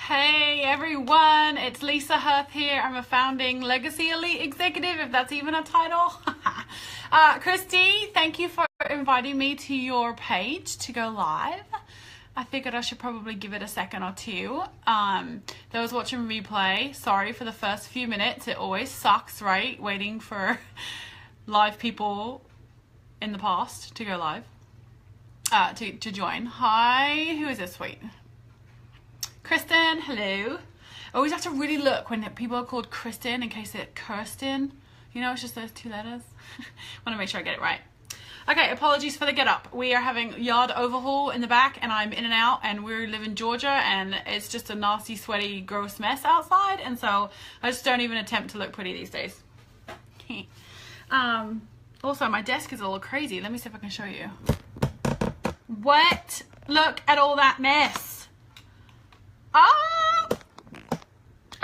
Hey everyone, it's Lisa HUERTH here. I'm a founding Legacy Elite Executive, if that's even a title. Christy, thank you for inviting me to your page to go live. I figured I should probably give it a second or two. Those watching replay, sorry for the first few minutes. It always sucks, right? Waiting for live people in the past to go live, to join. Hi, who is this? Wait. Kristen, hello. I always have to really look when people are called Kristen in case it's Kirsten. You know, it's just those two letters. Want to make sure I get it right. Okay, apologies for the get up. We are having yard overhaul in the back and I'm in and out, and we live in Georgia and it's just a nasty, sweaty, gross mess outside, and so I just don't even attempt to look pretty these days. Also, my desk is a little crazy. Let me see if I can show you. What? Look at all that mess.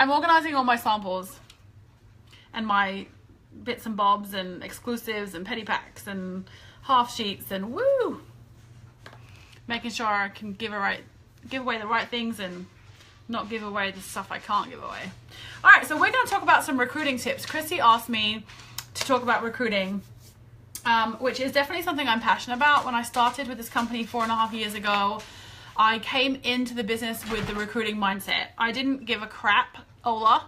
I'm organizing all my samples and my bits and bobs and exclusives and petty packs and half sheets and woo, making sure I can give away the right things and not give away the stuff I can't give away. All right, so we're going to talk about some recruiting tips. Christy asked me to talk about recruiting, which is definitely something I'm passionate about. When I started with this company 4.5 years ago, I came into the business with the recruiting mindset. I didn't give a crap, Ola,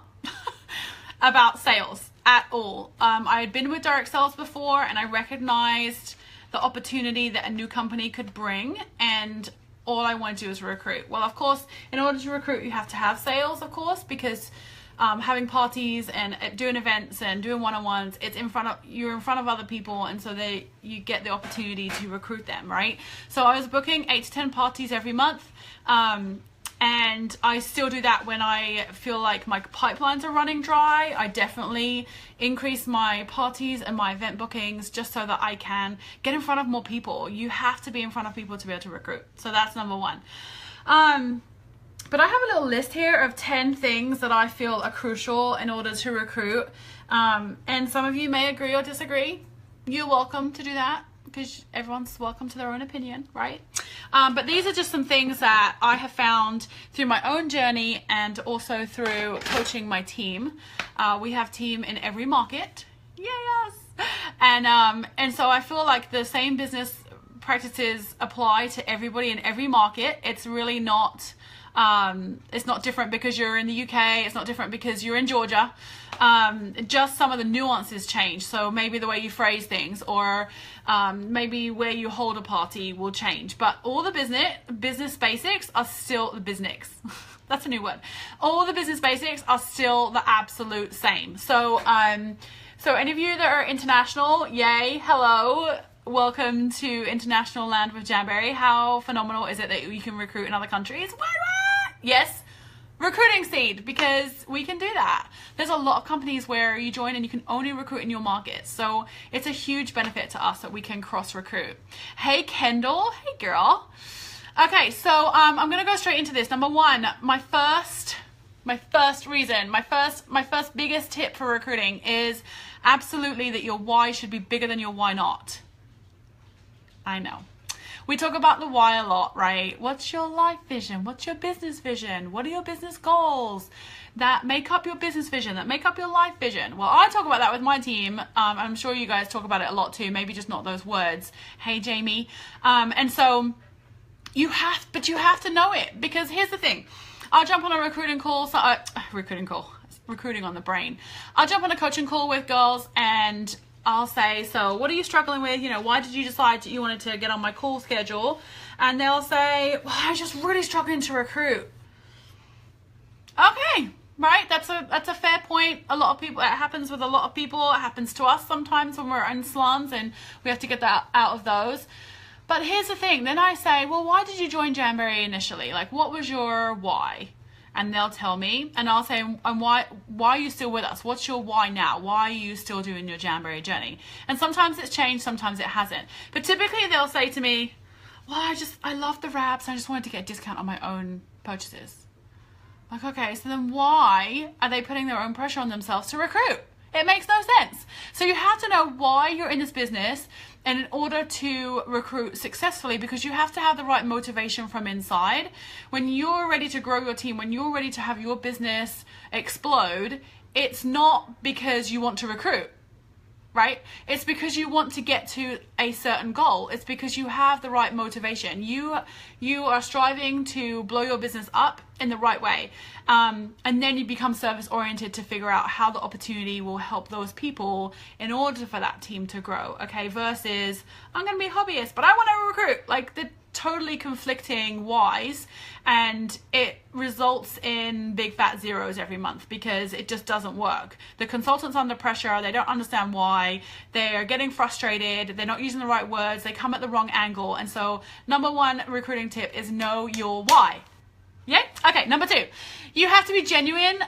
about sales at all. I had been with direct sales before and I recognized the opportunity that a new company could bring, and all I wanted to do was recruit. Well, of course, in order to recruit, you have to have sales, of course, because having parties and doing events and doing one-on-ones, you're in front of other people, and so you get the opportunity to recruit them, right? So I was booking 8 to 10 parties every month, and I still do that when I feel like my pipelines are running dry. I definitely increase my parties and my event bookings just so that I can get in front of more people. You have to be in front of people to be able to recruit. So that's number one. But I have a little list here of 10 things that I feel are crucial in order to recruit. And some of you may agree or disagree. You're welcome to do that, because everyone's welcome to their own opinion, right? But these are just some things that I have found through my own journey and also through coaching my team. We have team in every market. Yes. And so I feel like the same business practices apply to everybody in every market. It's really not... it's not different because you're in the UK. It's not different because you're in Georgia. Just some of the nuances change. So maybe the way you phrase things, or maybe where you hold a party will change. But all the business basics are still the business. That's a new word. All the business basics are still the absolute same. So so any of you that are international, yay, hello. Welcome to international land with Jamberry. How phenomenal is it that you can recruit in other countries? What? Yes, recruiting seed, because we can do that. There's a lot of companies where you join and you can only recruit in your market. So it's a huge benefit to us that we can cross recruit. Hey, Kendall. Hey, girl. Okay, so I'm going to go straight into this. Number one, my first biggest tip for recruiting is absolutely that your why should be bigger than your why not. I know. We talk about the why a lot, right? What's your life vision? What's your business vision? What are your business goals that make up your business vision, that make up your life vision? Well, I talk about that with my team. I'm sure you guys talk about it a lot too, maybe just not those words. Hey, Jamie. And so you have to know it, because here's the thing. I'll jump on a recruiting on the brain. I'll jump on a coaching call with girls and I'll say, so what are you struggling with? You know, why did you decide you wanted to get on my call schedule? And they'll say, well, I was just really struggling to recruit. Okay, right? That's a fair point. A lot of people, it happens with a lot of people. It happens to us sometimes when we're in slums and we have to get that out of those. But here's the thing. Then I say, well, why did you join Jamberry initially? Like, what was your why? And they'll tell me, and I'll say, and why are you still with us? What's your why now? Why are you still doing your Jamberry journey? And sometimes it's changed, sometimes it hasn't. But typically they'll say to me, well, I love the wraps. I just wanted to get a discount on my own purchases. Like, okay, so then why are they putting their own pressure on themselves to recruit? It makes no sense. So you have to know why you're in this business, and in order to recruit successfully, because you have to have the right motivation from inside. When you're ready to grow your team, when you're ready to have your business explode, it's not because you want to recruit, right? It's because you want to get to a certain goal. It's because you have the right motivation. You are striving to blow your business up in the right way. And then you become service oriented to figure out how the opportunity will help those people in order for that team to grow. Okay. Versus I'm going to be a hobbyist, but I want to recruit. Like, the totally conflicting whys, and it results in big fat zeros every month because it just doesn't work. The consultant's under pressure, they don't understand why, they're getting frustrated, they're not using the right words, they come at the wrong angle. And so number one recruiting tip is know your why. Yeah? Okay, number two, you have to be genuine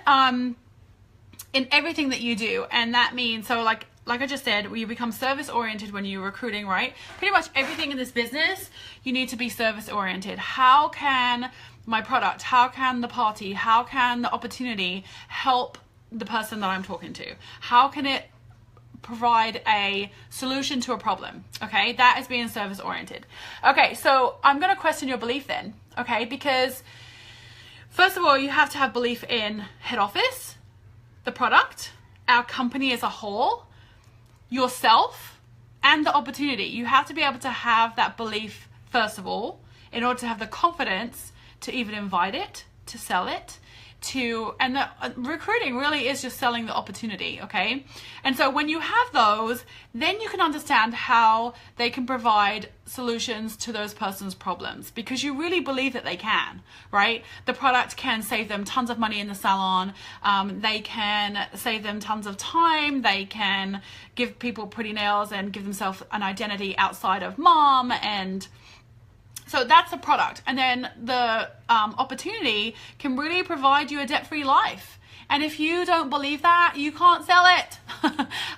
in everything that you do. And that means, so like I just said, you become service oriented when you're recruiting, right? Pretty much everything in this business, you need to be service oriented. How can my product, how can the party, how can the opportunity help the person that I'm talking to? How can it provide a solution to a problem? Okay, that is being service oriented. Okay, so I'm going to question your belief then, okay? Because first of all, you have to have belief in head office, the product, our company as a whole, yourself, and the opportunity. You have to be able to have that belief first of all in order to have the confidence to even invite it, to sell it, and the recruiting really is just selling the opportunity, okay? And so when you have those, then you can understand how they can provide solutions to those person's problems, because you really believe that they can, right? The product can save them tons of money in the salon. They can save them tons of time. They can give people pretty nails and give themselves an identity outside of mom, and so that's the product. And then the opportunity can really provide you a debt-free life. And if you don't believe that, you can't sell it.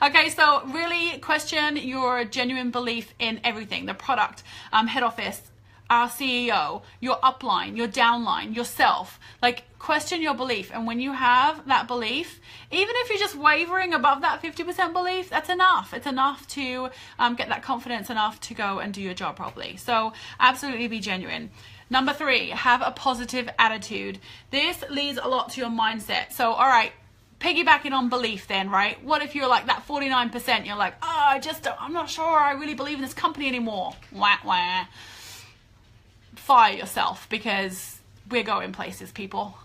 Okay, so really question your genuine belief in everything. The product, head office, our CEO, your upline, your downline, yourself. Like, question your belief. And when you have that belief, even if you're just wavering above that 50% belief, that's enough. It's enough to get that confidence enough to go and do your job properly. So absolutely be genuine. Number three, have a positive attitude. This leads a lot to your mindset. So, all right, piggybacking on belief then, right? What if you're like that 49%? You're like, oh, I'm not sure I really believe in this company anymore. Wah, wah. Fire yourself, because we're going places, people.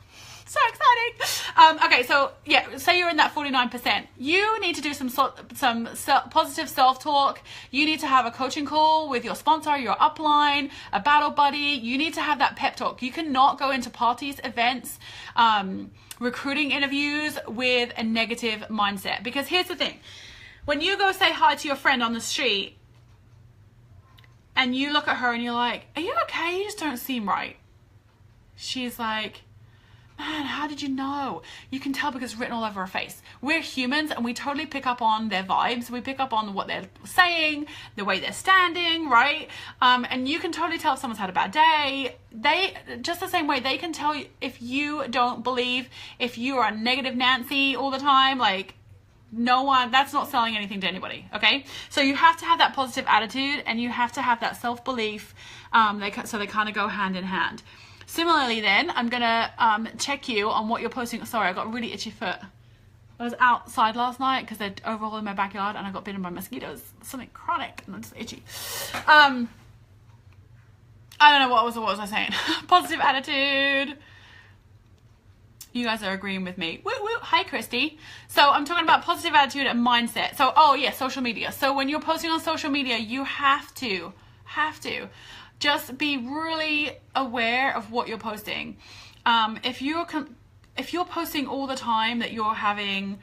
So exciting. Okay, so yeah, say you're in that 49%. You need to do some positive self-talk. You need to have a coaching call with your sponsor, your upline, a battle buddy. You need to have that pep talk. You cannot go into parties, events, recruiting interviews with a negative mindset. Because here's the thing. When you go say hi to your friend on the street, and you look at her and you're like, are you okay? You just don't seem right. She's like, man, how did you know? You can tell because it's written all over her face. We're humans and we totally pick up on their vibes. We pick up on what they're saying, the way they're standing, right? And you can totally tell if someone's had a bad day. They, just the same way, they can tell you if you don't believe, if you are a negative Nancy all the time, like, no one, that's not selling anything to anybody. Okay, so you have to have that positive attitude and you have to have that self-belief. So they kind of go hand in hand. Similarly then, I'm gonna check you on what you're posting. Sorry, I got a really itchy foot. I was outside last night because they're overall in my backyard and I got bitten by mosquitoes. Something chronic and it's itchy. I don't know, what was I saying? Positive attitude. You guys are agreeing with me. Woo woo. Hi, Christy. So I'm talking about positive attitude and mindset. So, oh yeah, social media. So when you're posting on social media, you have to just be really aware of what you're posting. If you're posting all the time that you're having,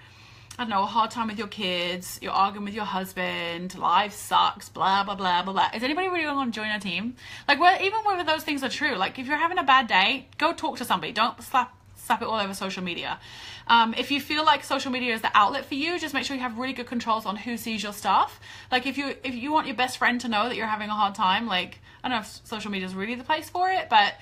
I don't know, a hard time with your kids, you're arguing with your husband, life sucks, blah, blah, blah, blah, blah. Is anybody really going to join our team? Like, well, even whether those things are true, like if you're having a bad day, go talk to somebody. Don't slap it all over social media. If you feel like social media is the outlet for you, just make sure you have really good controls on who sees your stuff. Like if you want your best friend to know that you're having a hard time, like, I don't know if social media is really the place for it, but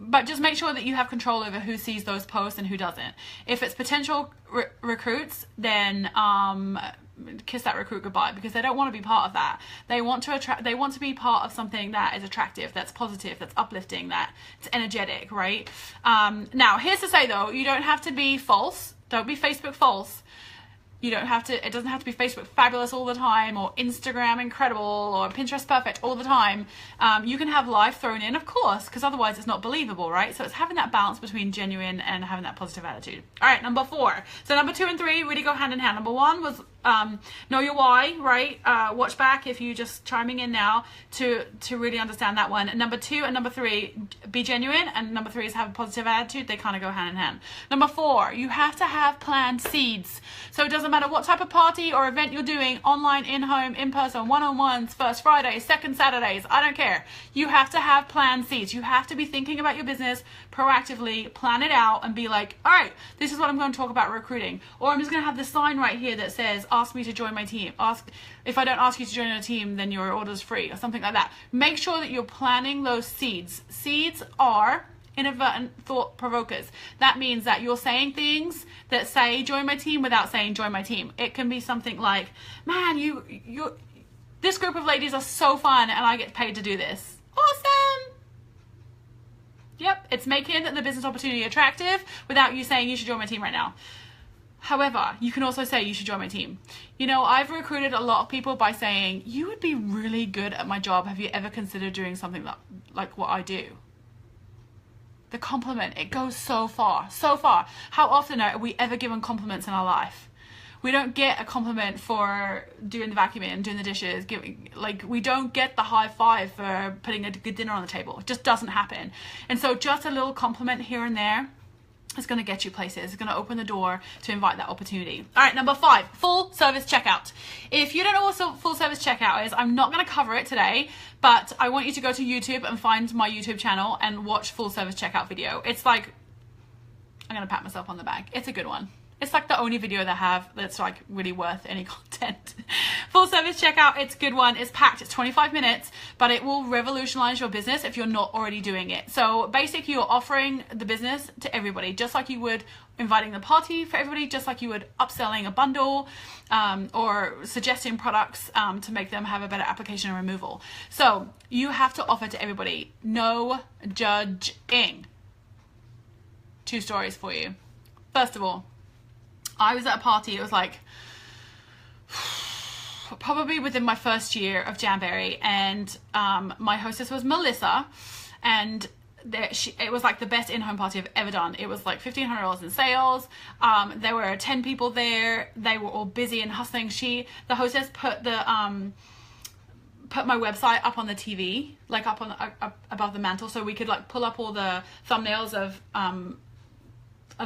but just make sure that you have control over who sees those posts and who doesn't. If it's potential recruits, then kiss that recruit goodbye, because they don't want to be part of that. They want to be part of something that is attractive, that's positive, that's uplifting, that's energetic, right? Now, here's to say though, you don't have to be false. Don't be Facebook false. You don't have to, it doesn't have to be Facebook fabulous all the time, or Instagram incredible, or Pinterest perfect all the time. You can have life thrown in, of course, because otherwise it's not believable, right? So it's having that balance between genuine and having that positive attitude. All right, number 4. So number 2 and 3 really go hand in hand. Number 1 was know your why, right? Watch back if you're just chiming in now to really understand that one. And number 2 and number 3, be genuine. And number 3 is have a positive attitude. They kind of go hand in hand. Number 4, you have to have planned seeds. So it doesn't matter what type of party or event you're doing, online, in-home, in-person, one-on-ones, first Fridays, second Saturdays, I don't care. You have to have planned seeds. You have to be thinking about your business proactively, plan it out, and be like, all right, this is what I'm going to talk about recruiting. Or I'm just going to have this sign right here that says, ask me to join my team. If I don't ask you to join a team, then your order's free, or something like that. Make sure that you're planning those seeds. Seeds are inadvertent thought provokers. That means that you're saying things that say join my team without saying join my team. It can be something like, man, this group of ladies are so fun and I get paid to do this. Awesome. Yep, it's making the business opportunity attractive without you saying you should join my team right now. However, you can also say you should join my team. You know, I've recruited a lot of people by saying, you would be really good at my job. Have you ever considered doing something like what I do? The compliment, it goes so far, so far. How often are we ever given compliments in our life? We don't get a compliment for doing the vacuuming, doing the dishes, we don't get the high five for putting a good dinner on the table. It just doesn't happen. And so just a little compliment here and there is going to get you places. It's going to open the door to invite that opportunity. All right, number 5, full service checkout. If you don't know what full service checkout is, I'm not going to cover it today, but I want you to go to YouTube and find my YouTube channel and watch full service checkout video. It's like, I'm going to pat myself on the back. It's a good one. It's like the only video they have that's like really worth any content. Full service checkout, it's a good one. It's packed, it's 25 minutes, but it will revolutionize your business if you're not already doing it. So basically you're offering the business to everybody, just like you would inviting the party for everybody, just like you would upselling a bundle or suggesting products to make them have a better application and removal. So you have to offer to everybody. No judging. 2 stories for you. First of all, I was at a party, it was like probably within my first year of Jamberry, and my hostess was Melissa, and it was like the best in-home party I've ever done. It was like $1,500 in sales. There were 10 people there. They were all busy and hustling. The hostess put my website up on the TV, like up on above the mantle, so we could like pull up all the thumbnails of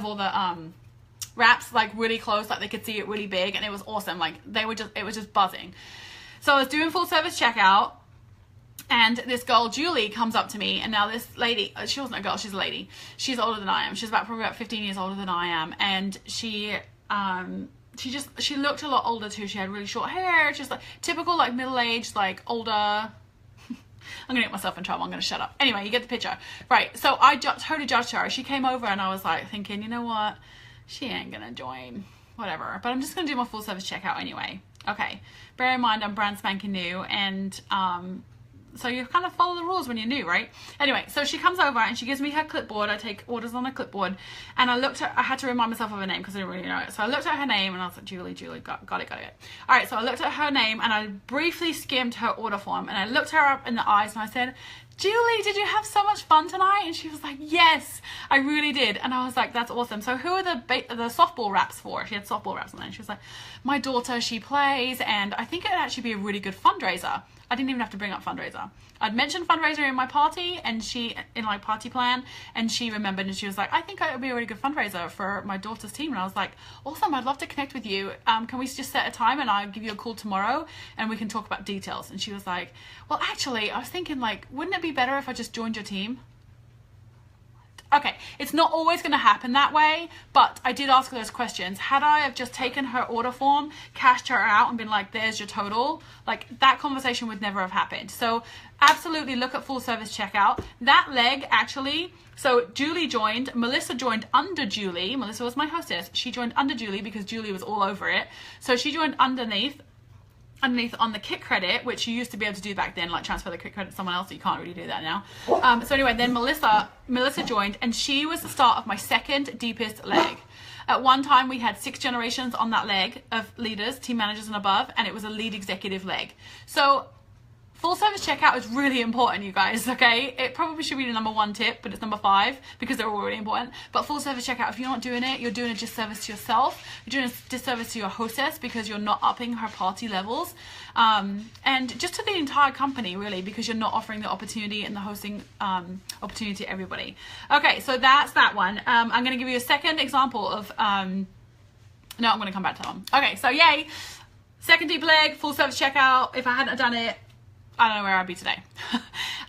all the wraps like really close, like they could see it really big, and it was awesome. Like it was just buzzing. So I was doing full service checkout, and this girl Julie comes up to me, and now this lady, she wasn't a girl, she's a lady, she's older than I am, she's probably about 15 years older than I am, and she looked a lot older too. She had really short hair, just like typical like middle-aged, like older. I'm gonna get myself in trouble, I'm gonna shut up. Anyway, you get the picture. Right, so I totally judged her. She came over and I was like thinking, you know what, she ain't gonna join, whatever, but I'm just gonna do my full service checkout anyway. Okay, bear in mind I'm brand spanking new, and so you kind of follow the rules when you're new, right? Anyway, so she comes over and she gives me her clipboard. I take orders on a clipboard, and I had to remind myself of her name because I didn't really know it. So I looked at her name and I was like, Julie, got it. All right, so I looked at her name and I briefly skimmed her order form, and I looked her up in the eyes and I said, Julie, did you have so much fun tonight? And she was like, yes, I really did. And I was like, that's awesome. So who are the softball wraps for? She had softball wraps on there. And she was like, my daughter, she plays, and I think it would actually be a really good fundraiser. I didn't even have to bring up fundraiser. I'd mentioned fundraiser in my party, and in my party plan, and she remembered, and she was like, I think it would be a really good fundraiser for my daughter's team. And I was like, awesome, I'd love to connect with you. Can we just set a time and I'll give you a call tomorrow and we can talk about details? And she was like, well, actually, I was thinking, like, wouldn't it be better if I just joined your team? Okay, it's not always going to happen that way, but I did ask her those questions. Had I have just taken her order form, cashed her out and been like, there's your total, like that conversation would never have happened. So absolutely look at full service checkout. That leg actually, so Julie joined, Melissa joined under Julie. Melissa was my hostess. She joined under Julie because Julie was all over it. So she joined underneath on the kit credit, which you used to be able to do back then, like transfer the kit credit to someone else. So you can't really do that now. So anyway, then Melissa joined, and she was the start of my second deepest leg. At one time, we had 6 generations on that leg of leaders, team managers and above, and it was a lead executive leg. So full service checkout is really important, you guys, okay? It probably should be the number 1 tip, but it's number 5 because they're all really important. But full service checkout, if you're not doing it, you're doing a disservice to yourself. You're doing a disservice to your hostess because you're not upping her party levels. And just to the entire company, really, because you're not offering the opportunity and the hosting opportunity to everybody. Okay, so that's that one. I'm going to give you a second example of... no, I'm going to come back to that one. Okay, so yay. Second deep leg, full service checkout. If I hadn't done it, I don't know where I'd be today.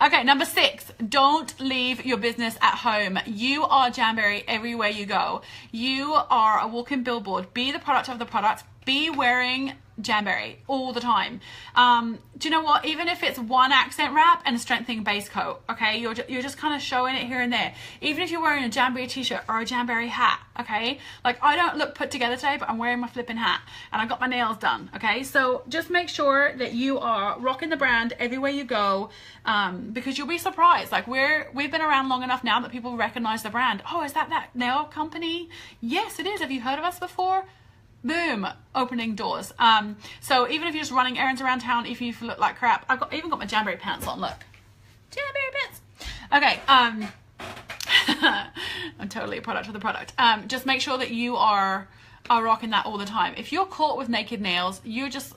Okay, number 6, don't leave your business at home. You are Jamberry everywhere you go. You are a walking billboard. Be the product of the product. Be wearing Jamberry all the time. Do you know what? Even if it's one accent wrap and a strengthening base coat, okay, you're just kind of showing it here and there. Even if you're wearing a Jamberry t-shirt or a Jamberry hat, okay, like I don't look put together today, but I'm wearing my flipping hat and I got my nails done, okay. So just make sure that you are rocking the brand everywhere you go, because you'll be surprised. Like we've been around long enough now that people recognize the brand. Oh, is that nail company? Yes, it is. Have you heard of us before? Boom, opening doors. So even if you're just running errands around town, if you look like crap, I've even got my Jamberry pants on, look. Jamberry pants. Okay, I'm totally a product of the product. Just make sure that you are rocking that all the time. If you're caught with naked nails, you're just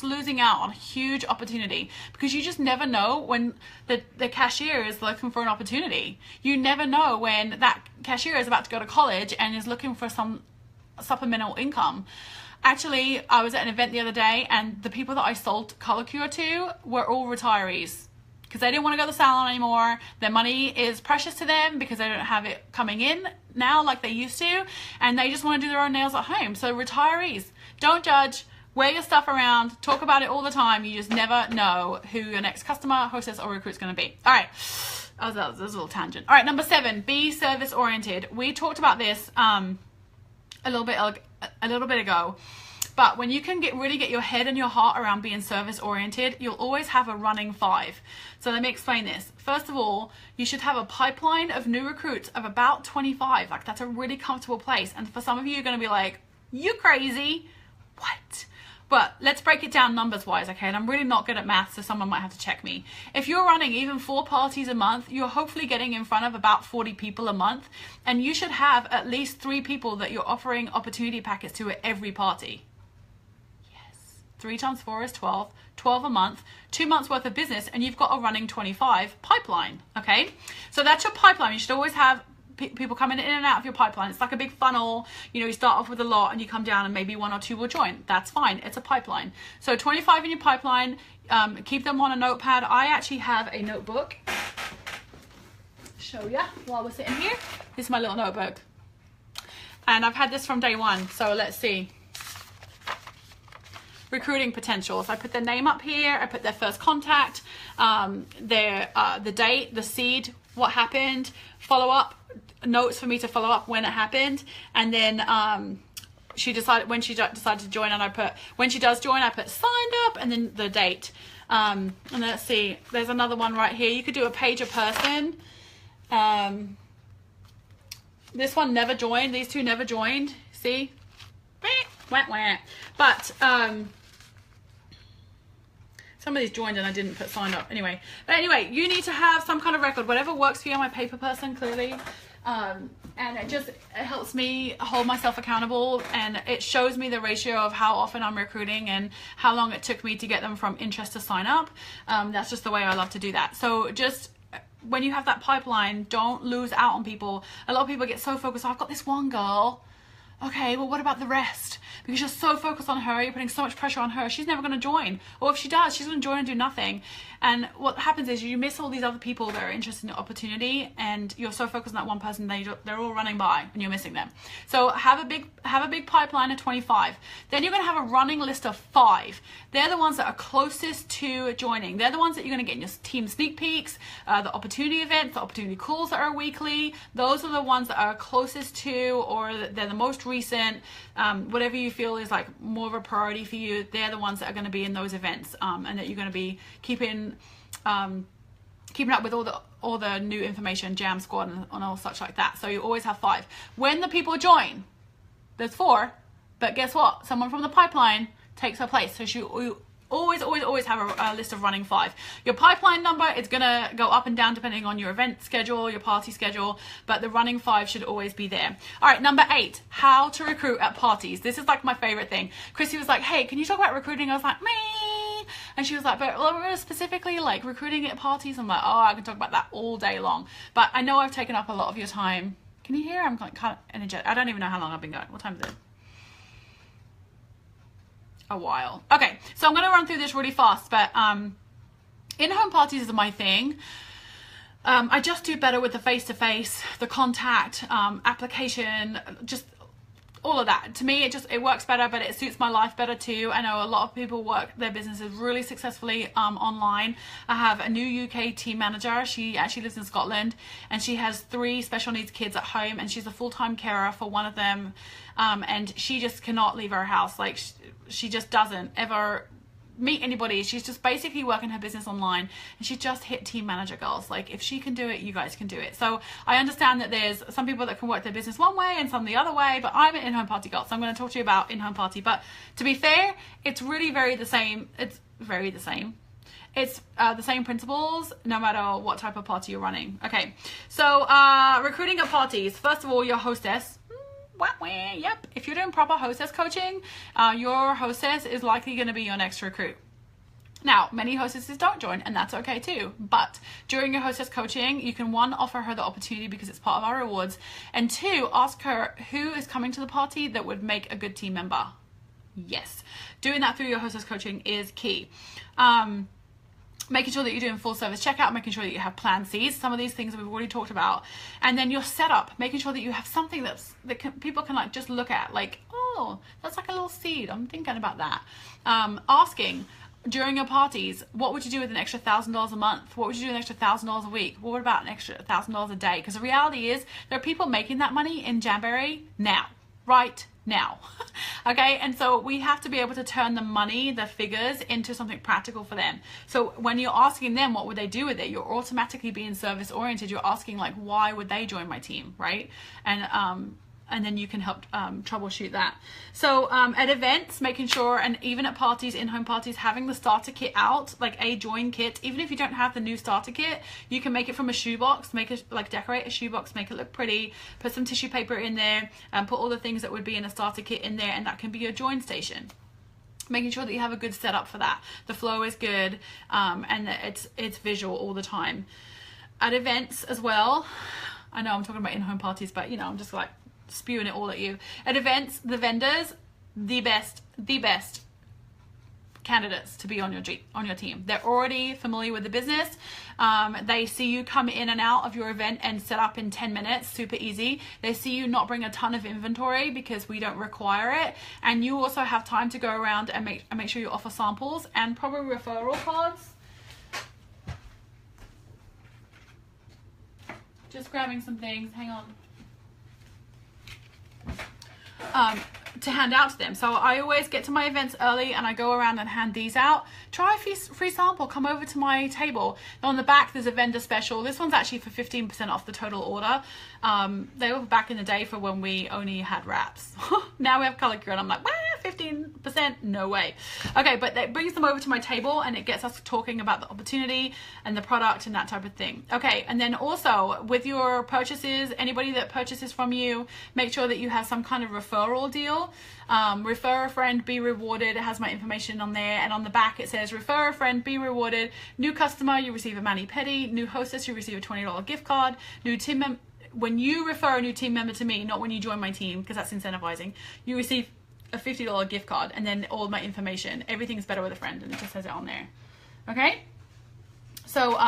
losing out on a huge opportunity, because you just never know when the cashier is looking for an opportunity. You never know when that cashier is about to go to college and is looking for some supplemental income. Actually, I was at an event the other day and the people that I sold color cure to were all retirees because they didn't want to go to the salon anymore. Their money is precious to them because they don't have it coming in now like they used to, and they just want to do their own nails at home. So retirees, don't judge, wear your stuff around, talk about it all the time. You just never know who your next customer, hostess or recruit's going to be. All right, that was a little tangent. All right, number 7, be service oriented. We talked about this a little bit ago, but when you can really get your head and your heart around being service oriented, you'll always have a running 5. So let me explain this. First of all, you should have a pipeline of new recruits of about 25. Like that's a really comfortable place. And for some of you, you're going to be like, you crazy? What? But let's break it down numbers wise, okay? And I'm really not good at math, so someone might have to check me. If you're running even 4 parties a month, you're hopefully getting in front of about 40 people a month. And you should have at least 3 people that you're offering opportunity packets to at every party. Yes. 3 times 4 is 12. 12 a month, 2 months worth of business, and you've got a running 25 pipeline, okay? So that's your pipeline. You should always have people coming in and out of your pipeline. It's like a big funnel. You know, you start off with a lot and you come down and maybe 1 or 2 will join. That's fine. It's a pipeline. So 25 in your pipeline. Keep them on a notepad. I actually have a notebook. Show ya while we're sitting here. This is my little notebook. And I've had this from day 1. So let's see. Recruiting potentials. I put their name up here. I put their first contact, the date, the seed, what happened, follow up, notes for me to follow up when it happened, and then she decided when she decided to join, and I put when she does join, I put signed up, and then the date. And let's see, there's another one right here. You could do a page a person. This one never joined. These 2 never joined. See, but some of these joined and I didn't put signed up. Anyway, but anyway, you need to have some kind of record, whatever works for you. I'm a paper person, clearly. And it helps me hold myself accountable, and it shows me the ratio of how often I'm recruiting and how long it took me to get them from interest to sign up. That's just the way I love to do that. So just when you have that pipeline, don't lose out on people. A lot of people get so focused. I've got this one girl Okay, well, what about the rest? Because you're so focused on her, you're putting so much pressure on her, she's never going to join. Or if she does, she's going to join and do nothing. And what happens is you miss all these other people that are interested in the opportunity, and you're so focused on that one person, they're all running by and you're missing them. So have a big pipeline of 25. Then you're going to have a running list of 5. They're the ones that are closest to joining. They're the ones that you're going to get in your team sneak peeks, the opportunity events, the opportunity calls that are weekly. Those are the ones that are closest to, or they're the most recent, whatever you feel is like more of a priority for you. They're the ones that are going to be in those events, and that you're going to be keeping up with all the new information, Jam Squad and all such like that. So you always have 5. When the people join, there's 4, but guess what? Someone from the pipeline takes her place. So you always have a list of running 5. Your pipeline number is gonna go up and down depending on your event schedule, your party schedule, but the running 5 should always be there. All right, number 8, how to recruit at parties. This is like my favorite thing. Chrissy was like, hey, can you talk about recruiting? I was like, me. And she was like, but specifically like recruiting at parties. I'm like, oh, I can talk about that all day long. But I know I've taken up a lot of your time. Can you hear? I'm like kind of energetic. I don't even know how long I've been going. What time is it? A while. Okay, so I'm going to run through this really fast, but in-home parties is my thing. I just do better with the face-to-face, the contact, application, just all of that. To me, it works better, but it suits my life better too. I know a lot of people work their businesses really successfully online. I have a new UK team manager. She actually lives in Scotland, and she has 3 special needs kids at home, and she's a full-time carer for one of them, and she just cannot leave her house. Like, she just doesn't ever meet anybody. She's just basically working her business online, and she just hit team manager goals. Like, if she can do it, you guys can do it. So I understand that there's some people that can work their business one way and some the other way, but I'm an in-home party girl, so I'm going to talk to you about in-home party. But to be fair, it's really very the same. It's very the same. It's the same principles no matter what type of party you're running. Okay, so recruiting at parties. First of all, your hostess. Yep, if you're doing proper hostess coaching, your hostess is likely going to be your next recruit. Now, many hostesses don't join, and that's okay too. But during your hostess coaching, you can 1, offer her the opportunity because it's part of our rewards, and 2, ask her who is coming to the party that would make a good team member. Yes, doing that through your hostess coaching is key. Making sure that you're doing full service checkout, making sure that you have plan C's, some of these things that we've already talked about. And then your setup, making sure that you have something people can like just look at, like, oh, that's like a little seed. I'm thinking about that. Asking during your parties, what would you do with an extra $1,000 a month? What would you do with an extra $1,000 a week? What about an extra $1,000 a day? Because the reality is there are people making that money in Jamberry now, right now. Okay, and so we have to be able to turn the money, the figures, into something practical for them. So when you're asking them what would they do with it, you're automatically being service oriented. You're asking, like, why would they join my team, right? And then you can help troubleshoot that. So at events, making sure, and even at parties, in-home parties, having the starter kit out, like a join kit. Even if you don't have the new starter kit, you can make it from a shoebox, decorate a shoebox, make it look pretty, put some tissue paper in there, and put all the things that would be in a starter kit in there, and that can be your join station. Making sure that you have a good setup for that. The flow is good, and that it's visual all the time. At events as well, I know I'm talking about in-home parties, but I'm just like spewing it all at you. At events, the vendors, the best candidates to be on your team. They're already familiar with the business. They see you come in and out of your event and set up in 10 minutes, super easy. They see you not bring a ton of inventory because we don't require it, and you also have time to go around and make sure you offer samples and probably referral cards. Just grabbing some things, hang on. To hand out to them. So I always get to my events early and I go around and hand these out. Try a free sample, come over to my table. Now on the back there's a vendor special. This one's actually for 15% off the total order. They were back in the day for when we only had wraps. Now we have color cure and I'm like, wow, 15%? No way. Okay, but that brings them over to my table and it gets us talking about the opportunity and the product and that type of thing. Okay, and then also with your purchases, anybody that purchases from you, make sure that you have some kind of referral deal. Refer a friend, be rewarded. It has my information on there, and on the back it says refer a friend, be rewarded. New customer, you receive a mani-pedi. New hostess, you receive a $20 gift card. New team when you refer a new team member to me, not when you join my team, because that's incentivizing, you receive a $50 gift card, and then all my information. Everything's better with a friend, and it just says it on there. Okay? So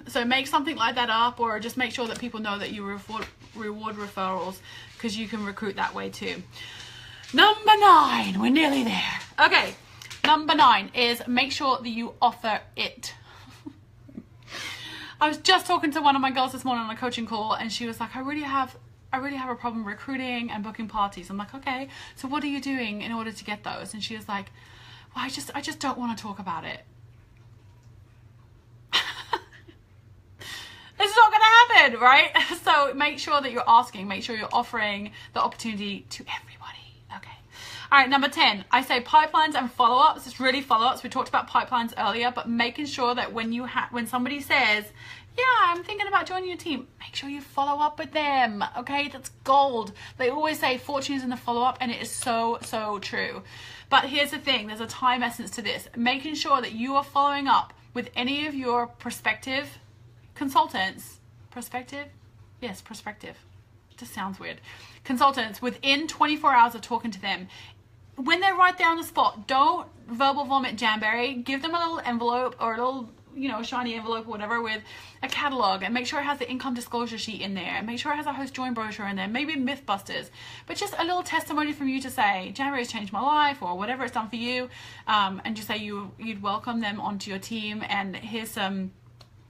so make something like that up, or just make sure that people know that you reward referrals, because you can recruit that way too. Number 9, we're nearly there. Okay, number 9 is make sure that you offer it. I was just talking to one of my girls this morning on a coaching call, and she was like, I really have a problem recruiting and booking parties. I'm like, okay, so what are you doing in order to get those? And she was like, well, I just don't want to talk about it. It's not going to happen, right? So make sure that you're asking, make sure you're offering the opportunity to everybody. Okay. All right, number 10, I say pipelines and follow-ups. It's really follow-ups. We talked about pipelines earlier, but making sure that when somebody says, yeah, I'm thinking about joining your team, make sure you follow up with them. Okay, that's gold. They always say fortune is in the follow-up, and it is so, so true. But here's the thing, there's a time essence to this. Making sure that you are following up with any of your prospective consultants, prospective? Yes, prospective. Just sounds weird. Consultants within 24 hours of talking to them. When they're right there on the spot, don't verbal vomit Jamberry. Give them a little envelope or a little, you know, shiny envelope or whatever with a catalog, and make sure it has the income disclosure sheet in there, and make sure it has a host join brochure in there, maybe Mythbusters, but just a little testimony from you to say Jamberry has changed my life, or whatever it's done for you, and just say you'd welcome them onto your team, and here's some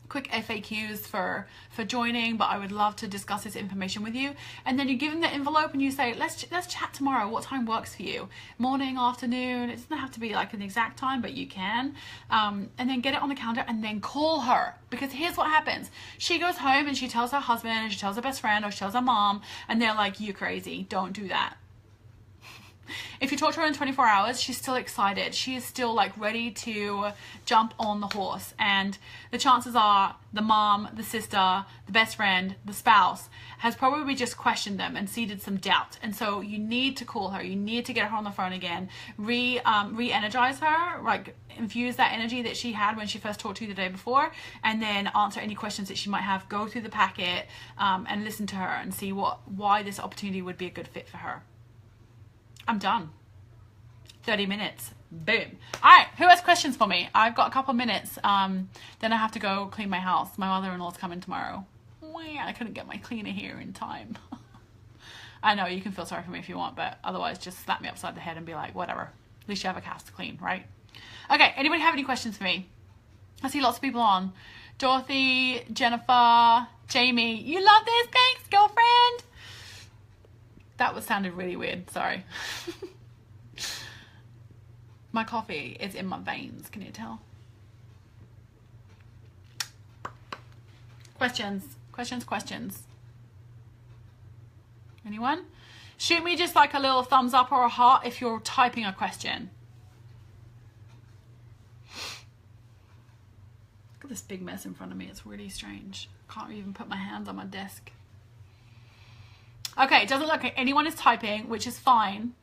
quick FAQs for joining, but I would love to discuss this information with you. And then you give them the envelope and you say, let's chat tomorrow. What time works for you? Morning, afternoon? It doesn't have to be like an exact time, but you can. And then get it on the calendar, and then call her, because here's what happens. She goes home and she tells her husband, and she tells her best friend, or she tells her mom, and they're like, you're crazy. Don't do that. If you talk to her in 24 hours, she's still excited. She is still like ready to jump on the horse. And the chances are the mom, the sister, the best friend, the spouse has probably just questioned them and seeded some doubt. And so you need to call her. You need to get her on the phone again, re-energize her, like infuse that energy that she had when she first talked to you the day before, and then answer any questions that she might have. Go through the packet and listen to her and see why this opportunity would be a good fit for her. I'm done. 30 minutes. Boom. All right, who has questions for me? I've got a couple minutes. Then I have to go clean my house. My mother-in-law's coming tomorrow. I couldn't get my cleaner here in time. I know, you can feel sorry for me if you want, but otherwise just slap me upside the head and be like, whatever. At least you have a house to clean, right? Okay, anybody have any questions for me? I see lots of people on. Dorothy, Jennifer, Jamie. You love this? Thanks, girlfriend. That sounded really weird. Sorry. My coffee is in my veins. Can you tell? Questions. Anyone? Shoot me just like a little thumbs up or a heart if you're typing a question. Look at this big mess in front of me. It's really strange. Can't even put my hands on my desk. Okay, it doesn't look like anyone is typing, which is fine.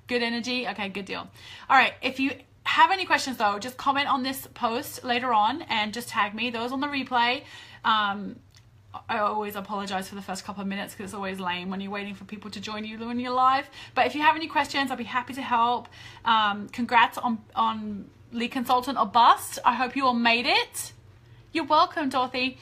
Good energy. Okay, good deal. All right, if you have any questions though, just comment on this post later on and just tag me. Those on the replay. I always apologize for the first couple of minutes because it's always lame when you're waiting for people to join you when you're live. But if you have any questions, I'll be happy to help. Congrats on lead consultant or bust. I hope you all made it. You're welcome, Dorothy.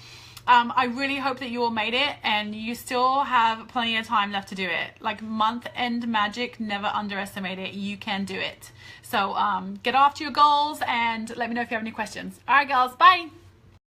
I really hope that you all made it and you still have plenty of time left to do it. Like month end magic, never underestimate it. You can do it. So get after your goals and let me know if you have any questions. All right, girls. Bye.